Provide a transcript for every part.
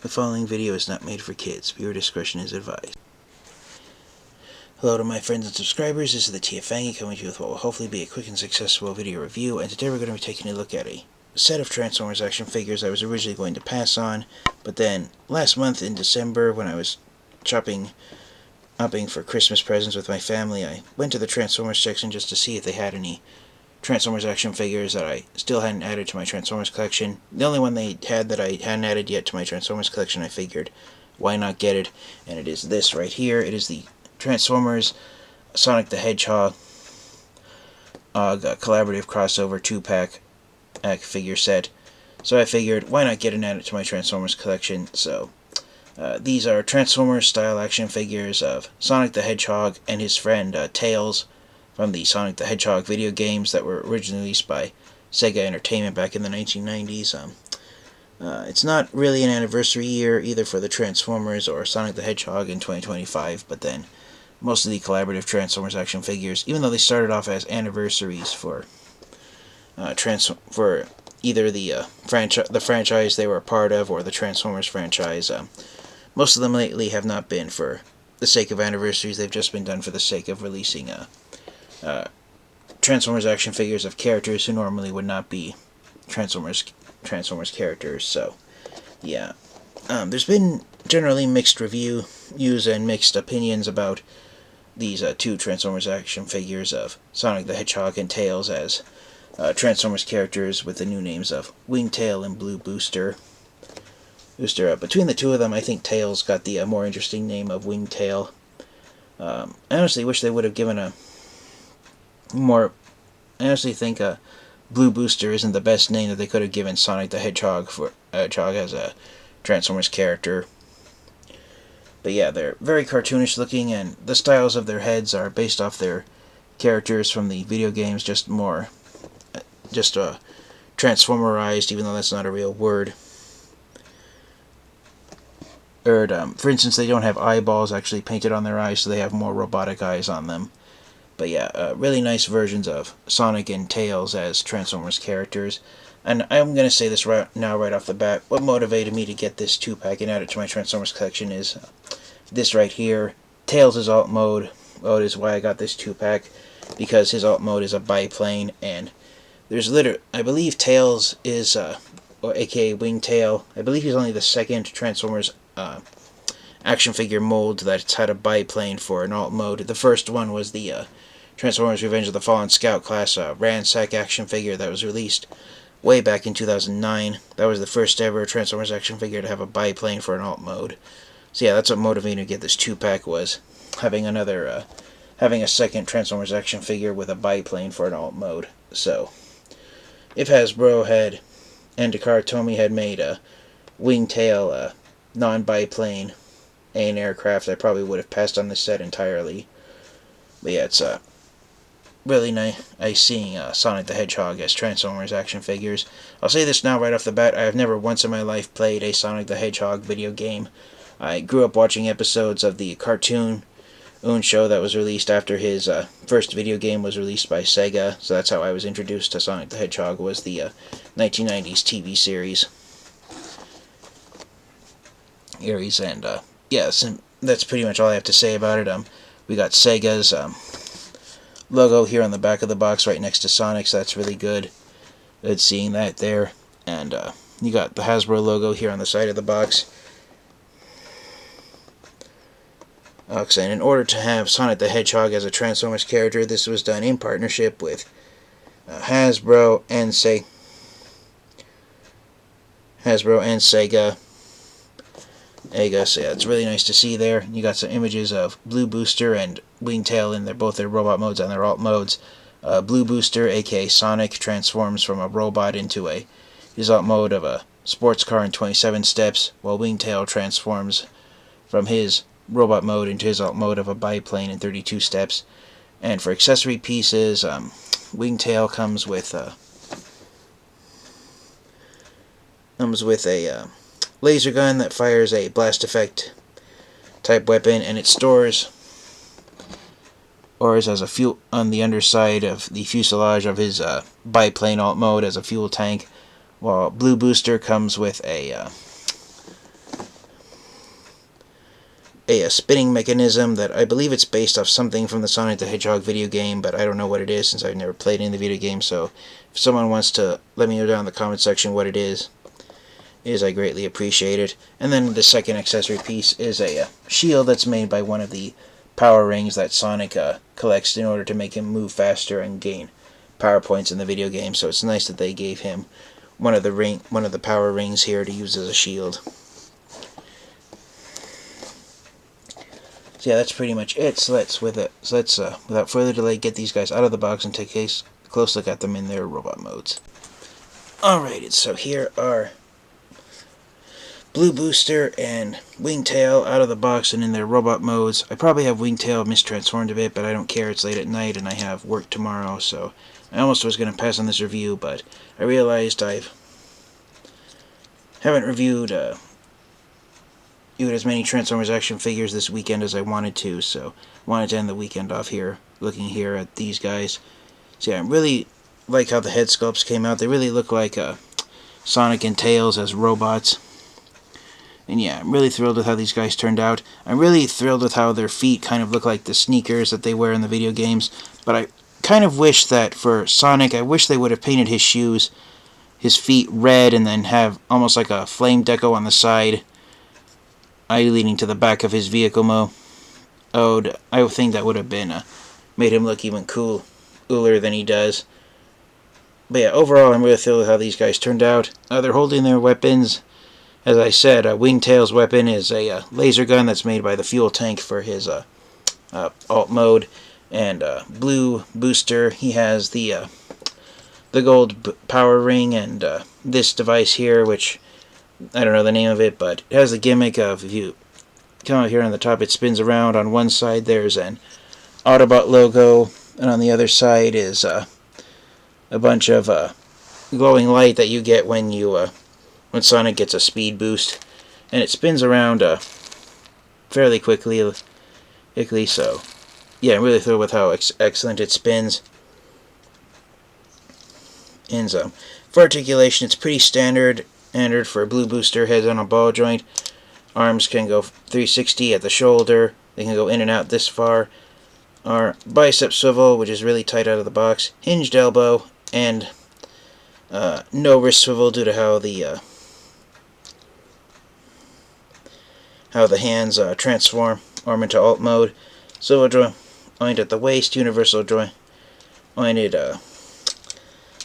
The following video is not made for kids. Viewer discretion is advised. Hello to my friends and subscribers, this is the TFangy coming to you with what will hopefully be a quick and successful video review, and today we're going to be taking a look at a set of Transformers action figures I was originally going to pass on, but then last month in December when I was shopping for Christmas presents with my family, I went to the Transformers section just to see if they had any Transformers action figures that I still hadn't added to my Transformers collection. The only one they had that I hadn't added yet to my Transformers collection, I figured, why not get it? And it is this right here. It is the Transformers Sonic the Hedgehog Collaborative crossover 2-pack figure set. So I figured, why not get it added to my Transformers collection? So these are Transformers style action figures of Sonic the Hedgehog and his friend Tails, from the Sonic the Hedgehog video games that were originally released by Sega Entertainment back in the 1990s. It's not really an anniversary year either for the Transformers or Sonic the Hedgehog in 2025, but then most of the collaborative Transformers action figures, even though they started off as anniversaries for either the franchise they were a part of or the Transformers franchise, most of them lately have not been for the sake of anniversaries. They've just been done for the sake of releasing Transformers action figures of characters who normally would not be Transformers characters. So yeah, there's been generally mixed reviews and mixed opinions about these two Transformers action figures of Sonic the Hedgehog and Tails as Transformers characters with the new names of Wingtail and Blue Booster. Between the two of them, I think Tails got the more interesting name of Wingtail. I honestly wish they would have given a more... I honestly think Blue Booster isn't the best name that they could have given Sonic the Hedgehog as a Transformers character. But yeah, they're very cartoonish looking, and the styles of their heads are based off their characters from the video games, just transformerized, even though that's not a real word. For instance, they don't have eyeballs actually painted on their eyes, so they have more robotic eyes on them. But yeah, really nice versions of Sonic and Tails as Transformers characters. And I'm going to say this right off the bat. What motivated me to get this 2-pack and add it to my Transformers collection is this right here. Tails' alt mode is why I got this 2-pack, because his alt mode is a biplane, and there's I believe Tails is, or aka Wingtail, I believe he's only the second Transformers action figure mold that's had a biplane for an alt mode. The first one was the Transformers Revenge of the Fallen Scout class Ransack action figure that was released way back in 2009. That was the first ever Transformers action figure to have a biplane for an alt mode. So yeah, that's what motivated me to get this 2-pack, was having a second Transformers action figure with a biplane for an alt mode. So if Hasbro and Takara Tomy had made a Wingtail non-biplane an aircraft, I probably would have passed on this set entirely. But yeah, it's really nice seeing Sonic the Hedgehog as Transformers action figures. I'll say this now right off the bat, I have never once in my life played a Sonic the Hedgehog video game. I grew up watching episodes of the cartoon show that was released after his first video game was released by Sega, so that's how I was introduced to Sonic the Hedgehog, was the 1990s TV series. And yes, and that's pretty much all I have to say about it. We got Sega's logo here on the back of the box right next to Sonic, so that's really good seeing that there. And you got the Hasbro logo here on the side of the box. And in order to have Sonic the Hedgehog as a Transformers character, this was done in partnership with Hasbro and Sega. So yeah, it's really nice to see there. You got some images of Blue Booster and Wingtail in both their robot modes and their alt modes. Blue Booster, aka Sonic, transforms from a robot into his alt mode of a sports car in 27 steps, while Wingtail transforms from his robot mode into his alt mode of a biplane in 32 steps. And for accessory pieces, Wingtail comes with a laser gun that fires a blast effect type weapon, and it stores as a fuel on the underside of the fuselage of his biplane alt mode as a fuel tank, while Blue Booster comes with a a spinning mechanism that I believe it's based off something from the Sonic the Hedgehog video game, but I don't know what it is since I've never played any of the video game, so if someone wants to let me know down in the comment section what it is, I greatly appreciate it. And then the second accessory piece is a shield that's made by one of the power rings that Sonic collects in order to make him move faster and gain power points in the video game, so it's nice that they gave him one of the power rings here to use as a shield. So yeah, that's pretty much it. So let's without further delay, get these guys out of the box and take a close look at them in their robot modes. Alrighty, so here are Blue Booster and Wingtail out of the box and in their robot modes. I probably have Wingtail mistransformed a bit, but I don't care. It's late at night and I have work tomorrow, so I almost was going to pass on this review, but I realized I haven't reviewed as many Transformers action figures this weekend as I wanted to, so I wanted to end the weekend off here, looking here at these guys. So yeah, I really like how the head sculpts came out. They really look like Sonic and Tails as robots. And yeah, I'm really thrilled with how these guys turned out. I'm really thrilled with how their feet kind of look like the sneakers that they wear in the video games, but I kind of wish that for Sonic, I wish they would have painted his shoes, his feet red, and then have almost like a flame deco on the side, leading to the back of his vehicle mode. I think that would have been made him look even cooler than he does. But yeah, overall, I'm really thrilled with how these guys turned out. They're holding their weapons. As I said, Wingtail's weapon is a laser gun that's made by the fuel tank for his alt mode. And Blue Booster, he has the gold power ring and this device here, which I don't know the name of it, but it has the gimmick of, if you come out here on the top, it spins around. On one side there's an Autobot logo, and on the other side is a bunch of glowing light that you get when Sonic gets a speed boost, and it spins around fairly quickly. So yeah, I'm really thrilled with how excellent it spins. And for articulation, it's pretty standard for Blue Booster. Heads on a ball joint. Arms can go 360 at the shoulder. They can go in and out this far. Our bicep swivel, which is really tight out of the box. Hinged elbow, and no wrist swivel due to how the hands transform into alt mode. Swivel joint at the waist. Universal jointed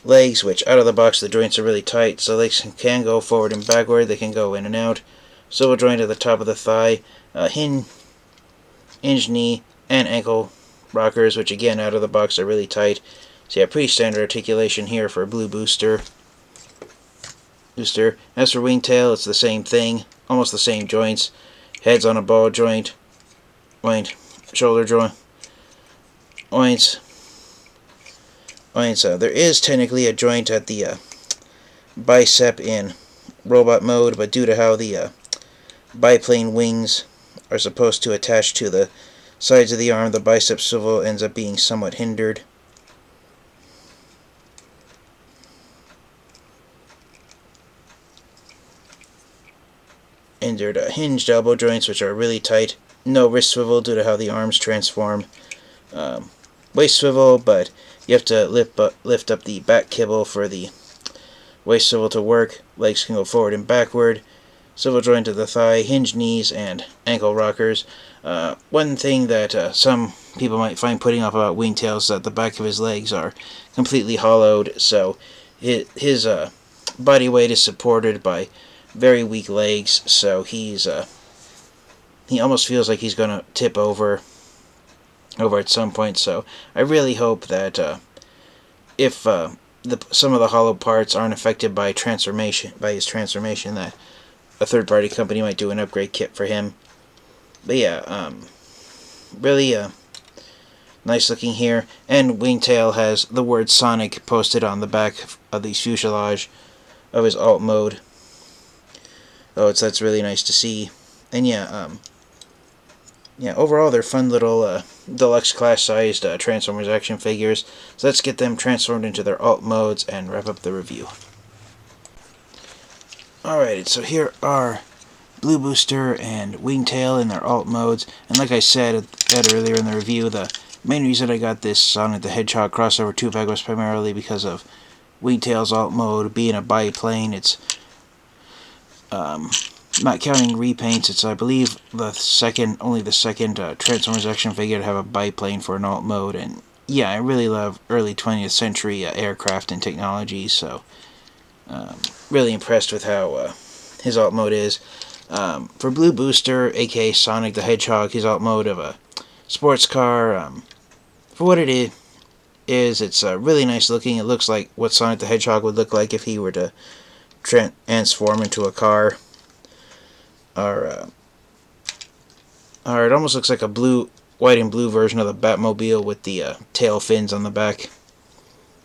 legs, which out of the box the joints are really tight, so legs can go forward and backward. They can go in and out. Swivel joint at the top of the thigh. Hinge knee and ankle rockers, which again out of the box are really tight. So yeah, pretty standard articulation here for Blue Booster. As for Wingtail, it's the same thing, almost the same joints. Heads on a ball joint, shoulder joints. There is technically a joint at the bicep in robot mode, but due to how the biplane wings are supposed to attach to the sides of the arm, the bicep swivel ends up being somewhat hindered. Hinged elbow joints, which are really tight. No wrist swivel due to how the arms transform. Waist swivel, but you have to lift up the back kibble for the waist swivel to work. Legs can go forward and backward. Swivel joint to the thigh, hinged knees, and ankle rockers. One thing that some people might find putting off about Wingtail is that the back of his legs are completely hollowed, so his body weight is supported by very weak legs, so he almost feels like he's going to tip over at some point. So I really hope that if some of the hollow parts aren't affected by his transformation, that a third-party company might do an upgrade kit for him. But yeah, really nice looking here. And Wingtail has the word Sonic posted on the back of the fuselage of his alt mode. Oh, that's really nice to see. And yeah, overall they're fun little deluxe class-sized Transformers action figures. So let's get them transformed into their alt modes and wrap up the review. Alright, so here are Blue Booster and Wingtail in their alt modes. And like I said earlier in the review, the main reason I got this Sonic the Hedgehog crossover 2-pack was primarily because of Wingtail's alt mode being a biplane. It's not counting repaints. It's, I believe, only the second Transformers action figure to have a biplane for an alt mode. And yeah, I really love early 20th century aircraft and technology. So really impressed with how his alt mode is. For Blue Booster, aka Sonic the Hedgehog, his alt mode of a sports car, for what it is, it's really nice looking. It looks like what Sonic the Hedgehog would look like if he were to transform into a car. Or it almost looks like a white and blue version of the Batmobile with the tail fins on the back,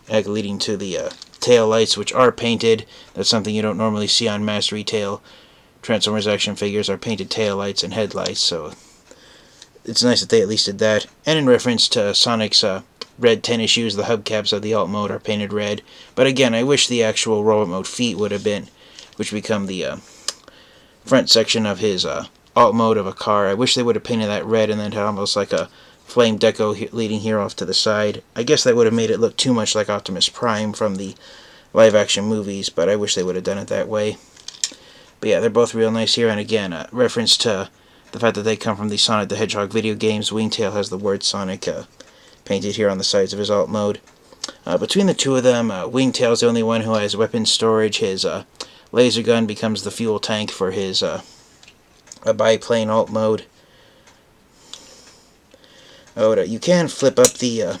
leading to the tail lights, which are painted. That's something you don't normally see on mass retail. Transformers action figures are painted tail lights and headlights, so it's nice that they at least did that. And in reference to Sonic's red tennis shoes, the hubcaps of the alt mode are painted red. But again, I wish the actual robot mode feet would have been, which become the front section of his alt mode of a car. I wish they would have painted that red and then had almost like a flame deco leading here off to the side. I guess that would have made it look too much like Optimus Prime from the live action movies, but I wish they would have done it that way. But yeah, they're both real nice here, and again, reference to the fact that they come from the Sonic the Hedgehog video games. Wingtail has the word Sonic painted here on the sides of his alt mode. Between the two of them, Wingtail's the only one who has weapon storage. His laser gun becomes the fuel tank for his a biplane alt mode. You can flip up the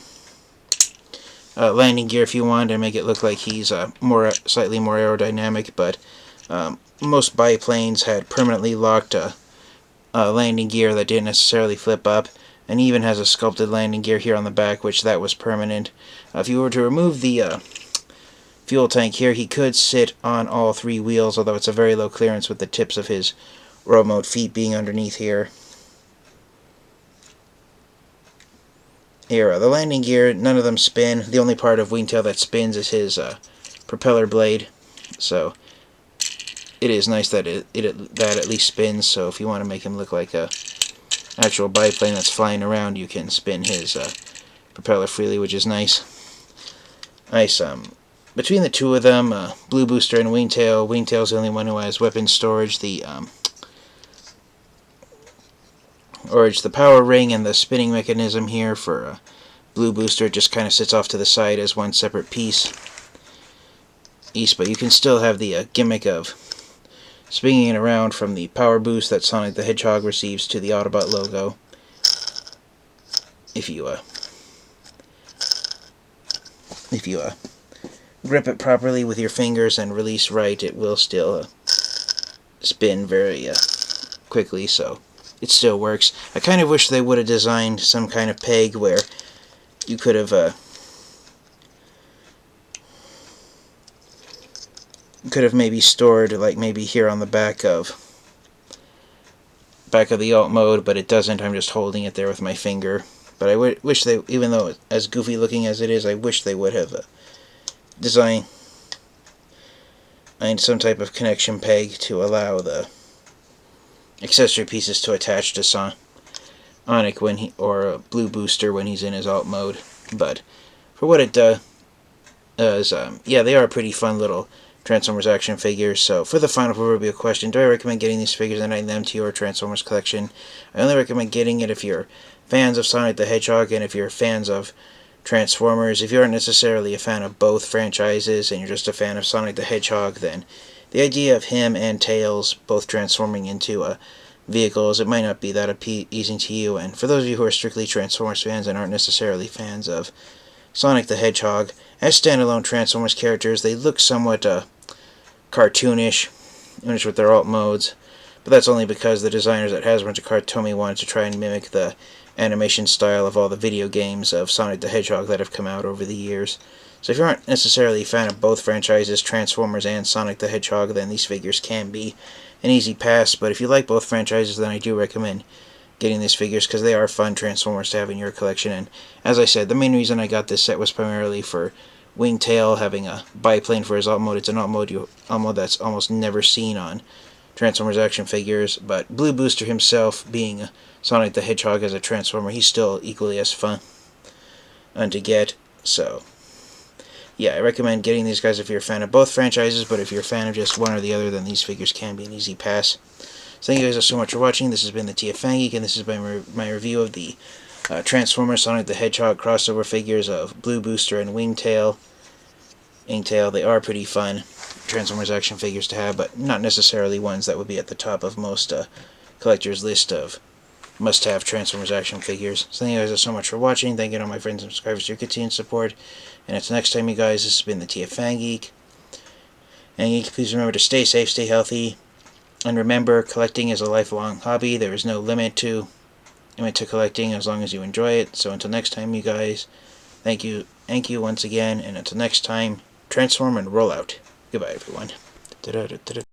landing gear if you want and make it look like he's slightly more aerodynamic, but most biplanes had permanently locked landing gear that didn't necessarily flip up, and he even has a sculpted landing gear here on the back, which that was permanent. If you were to remove the fuel tank here, he could sit on all three wheels, although it's a very low clearance with the tips of his road mode feet being underneath here. Here, the landing gear, none of them spin. The only part of Wingtail that spins is his propeller blade, so it is nice that that at least spins. So if you want to make him look like a actual biplane that's flying around, you can spin his propeller freely, which is nice. Between the two of them, Blue Booster and Wingtail, Wingtail's the only one who has weapon storage. The power ring and the spinning mechanism here for Blue Booster just kind of sits off to the side as one separate piece. But you can still have the gimmick of spinning it around from the power boost that Sonic the Hedgehog receives to the Autobot logo. If you grip it properly with your fingers and release right, it will still spin very quickly, so it still works. I kind of wish they would have designed some kind of peg where you could have maybe stored, like maybe here on the back of the alt mode, but it doesn't. I'm just holding it there with my finger. But I wish they, even though as goofy looking as it is, I wish they would have designed some type of connection peg to allow the accessory pieces to attach to Sonic or Blue Booster when he's in his alt mode. But for what it does, yeah, they are pretty fun little Transformers action figures. So for the final proverbial question, do I recommend getting these figures and adding them to your Transformers collection? I only recommend getting it if you're fans of Sonic the Hedgehog and if you're fans of Transformers. If you aren't necessarily a fan of both franchises and you're just a fan of Sonic the Hedgehog, then the idea of him and Tails both transforming into vehicles, it might not be that appeasing to you. And for those of you who are strictly Transformers fans and aren't necessarily fans of Sonic the Hedgehog, as standalone Transformers characters, they look somewhat cartoonish with their alt modes, but that's only because the designers at Hasbro and Cartomy wanted to try and mimic the animation style of all the video games of Sonic the Hedgehog that have come out over the years. So if you aren't necessarily a fan of both franchises, Transformers and Sonic the Hedgehog, then these figures can be an easy pass. But if you like both franchises, then I do recommend getting these figures because they are fun Transformers to have in your collection. And as I said, the main reason I got this set was primarily for Wingtail having a biplane for his alt mode. It's an alt mode that's almost never seen on Transformers action figures, but Blue Booster himself, being Sonic the Hedgehog as a Transformer, he's still equally as fun to get. So, yeah, I recommend getting these guys if you're a fan of both franchises, but if you're a fan of just one or the other, then these figures can be an easy pass. So thank you guys so much for watching. This has been the TFN Geek, and this has been my review of the Transformers Sonic the Hedgehog crossover figures of Blue Booster and Wingtail. They are pretty fun Transformers action figures to have, but not necessarily ones that would be at the top of most collectors' list of must-have Transformers action figures. So thank you guys so much for watching. Thank you to all my friends and subscribers for your continued support. And until next time, you guys, this has been the TFN Geek. And Geek, please remember to stay safe, stay healthy, and remember, collecting is a lifelong hobby. There is no limit to collecting as long as you enjoy it. So until next time, you guys, thank you once again, and until next time, transform and roll out. Goodbye, everyone.